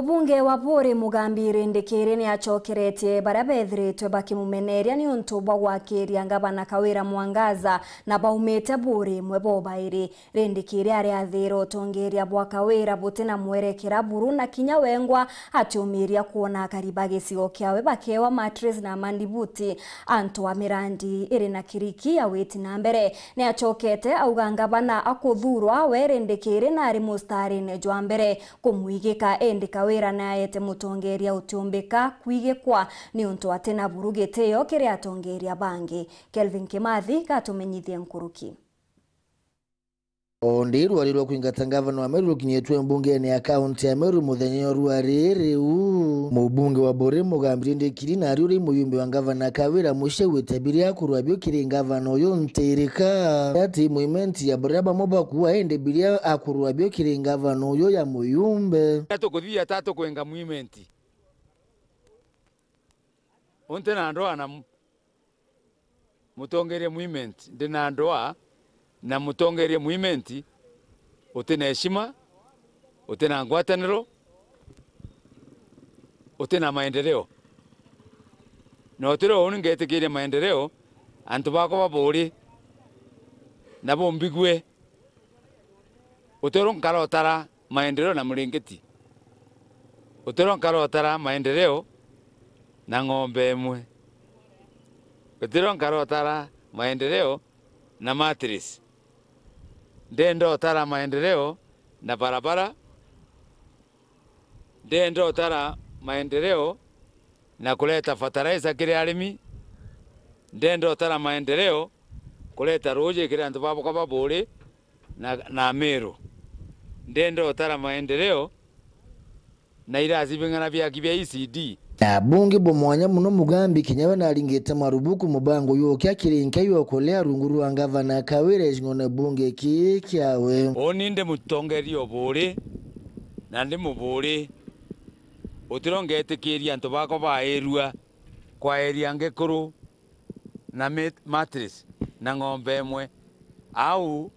Mubunge wa BUURI Mugambi Rindikiri ni acokeretie baria bethiritwe bakimumeneria ni untu bwa gwakiria ngavana KAWIRA Mwangaza na baumite BUURI mwe bo bairi. Rindikiri ari athira utongeria bwa KAWIRA butina mwerekera BURU na kinya wengwa atiumiria kuona kariba gicigo kiawe bakewa matres na mandibuti antu wa mirandi iri na kiriki ya witi na mbere. Ni acokete auga ngavana akuthurwa we Rindikiri na ari mustarine jwa mbere kumuigika endi KAWIRA na ayete mutongeria utiumbika kwigikwa ni untu atena BURU gitio kiri atongeria bangi. Kelvin Kimathi katumenyithie nkuruki. Ondiru walirwa kuingata ngavana wa Meru kinyetwe mbungeni ya kaunti ya Meru muthenya rwariri mubunge wa BUURI Mugambi Rindikiri na ari uri muyumbi wa ngavana KAWIRA mushe witabiria kurwabyo kiri ngavana uyu ntirika ati movement ya BUURI moba kuwa ende biria akurwabyo kiri ngavana uyu ya muyumbe tukuthia tatu kwenga movement onte na ndoa na mutongerie movement ndina ndoa na mutongerie movement utena heshima utena ngwataniro utena maendeleo na utero uningetikiria maendeleo antu bako ba BUURI na bombigwe utero nkarotara maendeleo na muringeti utero nkarotara maendeleo na ng'ombe emwe utero nkarotara maendeleo na matres ndendo tara maendeleo na barabara ndendo tara maendeleo na kuleta fertilizer kile arimi ndendo tara maendeleo kuleta roje kile antu babo kwa BUURI na Meru ndendo tara maendeleo na irazi bingana bya kibya ECD na bunge bomwanya muno Mugambi kinyawe na alingeta marubuku mubango yokia kirinka yokolea runguru wa ngavana KAWIRA ngone bunge kikyawe oninde mutongerio BUURI na ndi mu BUURI utirongetikiria antu bako bairua kwa area ngekuru na matres na ng'ombe emwe au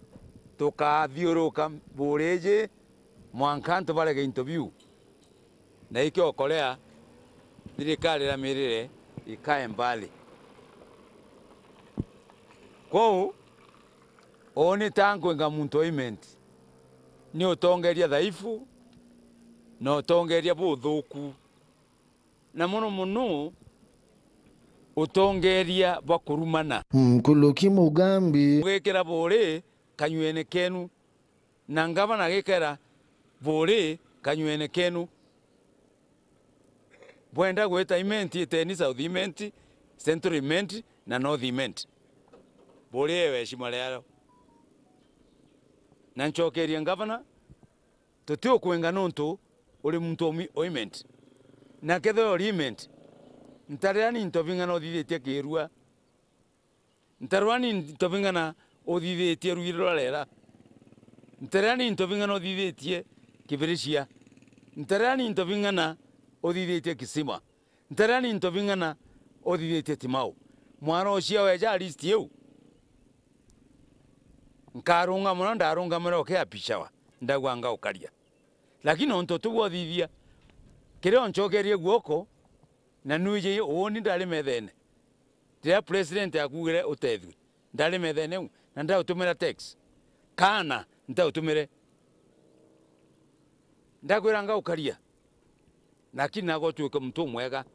tukathiuruka BUURI je mwankanto barege interview na ikyo kolea thirikari ya mirire ikae mbali kwao oni tangu nga muntu ni utongeria dhaifu na utongeria buthuku na muno utongeria bakurumana mkuluki Mugambi gwekera BUURI kanywene kenu na ngavana gekera BUURI kanywene kenu bwenda gweta imenti iteni south imenti central imenti na north imenti BUURI ewe shimalero na nchokeria ngavana tutio kwenga nonto uri muntu oimenti na ketho oimenti ntarani ntovinga no thithietie kirua ntarwani ntovinga na othithietie ruiro rera ntarani ntovinga no thithietie kibirishia ntarani ntovinga na othithietie kisima ntarani ntovinga na othithietie timau mwana ucio weja list yu nkarunga muno ndarunga mero ke pichawa ndagwanga ukaria lakini onto tuwo thithia kire nchokerie guoko na nuje oni ndali methene dia president akugire utethwi ndali methene na nda utumira tax kana nda utumire ndagwiranga ukaria lakini nagotuika mtu mwega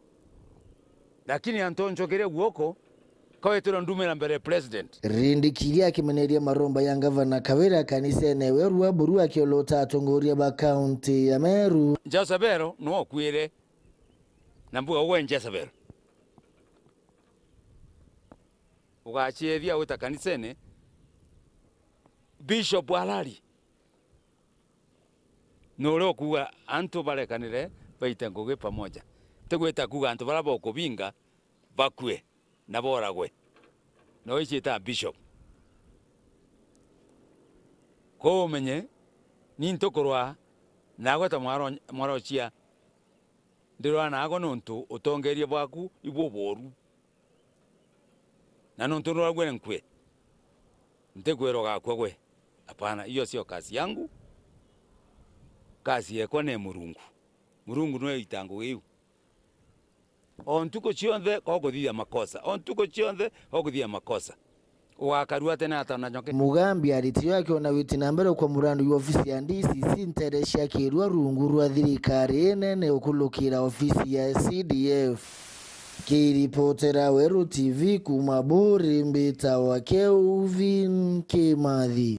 lakini anto nchokerie guoko kawetero ndumira mbere president Rindikiri akimeneria maromba ya ngavana KAWIRA kanisa enewe rwa BURU akiolota atongoria ba county ya Meru Jasabero no kwire na mbuga uwe Jasabero ugachiethia wita kanisene bishop alali no kuga antu barekanire baite ngugi pamoja tegweta kuga antu barabo kubinga bakwe na boragwe no ichita bishop ko menye ni ntokorwa nagweta mwaro chia ndirwa nago nontu utongerie bwaku ibwoboru na nontu rwagwe nkwe ntegwero gakwa gwe hapana hiyo sio kazi yangu kazi yako ne Murungu murungu no itango iu ontuko chionthe kokuthia makosa ontuko chionthe kokuthia makosa wakarua tena atana nyoke Mugambi aritio yake ona witi nambere kwa murandu wa ofisi ya DCC nteresha kirwa rungu rwa thirikari nene ukulukira ofisi ya CDF. Kiripotera Weru TV kuma BUURI mbita wa Kelvin Kimathi.